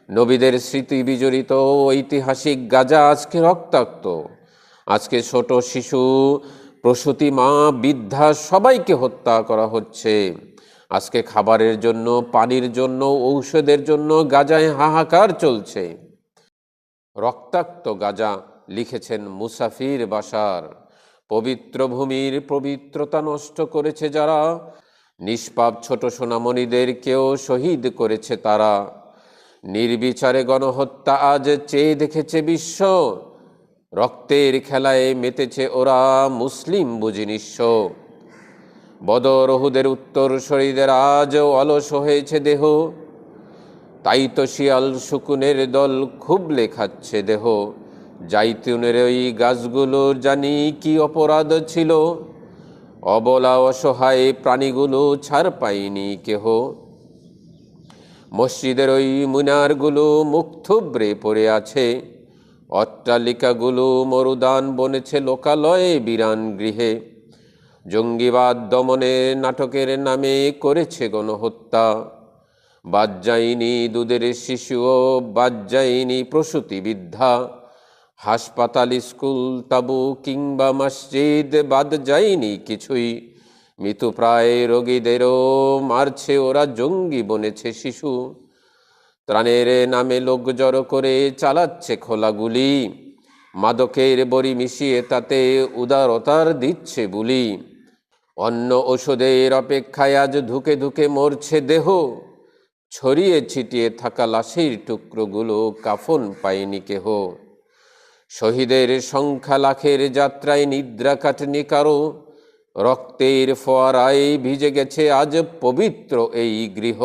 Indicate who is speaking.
Speaker 1: নবীদের স্মৃতি বিজড়িত ঐতিহাসিক গাজা আজকে রক্তাক্ত। আজকে ছোট শিশু, প্রসূতি মা, বৃদ্ধা সবাইকে হত্যা করা হচ্ছে। আজকে খাবারের জন্য, পানির জন্য, ঔষধের জন্য গাজায় হাহাকার চলছে। রক্তাক্ত গাজা, লিখেছেন মুসাফির বাশার। পবিত্র ভূমির পবিত্রতা নষ্ট করেছে যারা, নিষ্পাপ ছোট সোনামণিদেরকেও শহীদ করেছে তারা। নির্বিচারে গণহত্যা আজ চেয়ে দেখেছে বিশ্ব, রক্তের খেলায় মেতেছে ওরা, মুসলিম বুঝি নিঃস্ব। বদর ওহুদের উত্তরসূরিদের আজ অলস হয়েছে দেহ, তাই তো শিয়াল শকুনের দল খুবলে খাচ্ছে দেহ। জাইতুনের ওই গাছগুলো জানি কি অপরাধ ছিল, অবলা অসহায় প্রাণীগুলো ছাড় পায়নি কেহ। মসজিদের ওই মিনারগুলো মুখ থুবড়ে পড়ে আছে, অট্টালিকাগুলো মরুদান বনেছে লোকালয়ে বিরান গৃহে। জঙ্গিবাদ দমনের নাটকের নামে করেছে গণহত্যা, বাদ যায়নি দুধের শিশুও, বাদ যায়নি প্রসূতি বৃদ্ধা। হাসপাতাল, স্কুল, তাবু কিংবা মসজিদ বাদ যায়নি কিছুই, মৃতপ্রায় রোগীদেরও মারছে ওরা, জঙ্গি বনেছে শিশু। ত্রাণের নামে লোক জড়ো করে চালাচ্ছে খোলা গুলি, মাদকের বড়ি মিশিয়ে তাতে উদারতার দিচ্ছে বুলি। অন্য ওষুধের অপেক্ষায় আজ ধুকে ধুকে মরছে দেহ, ছড়িয়ে ছিটিয়ে থাকা লাশের টুকরোগুলো কাফন পায়নি কেহ। শহীদের সংখ্যা লাখের যাত্রায় নিদ্রা কাটেনি কারো, রক্তের ফোয়ারায় ভিজে গেছে আজ পবিত্র এই গৃহ।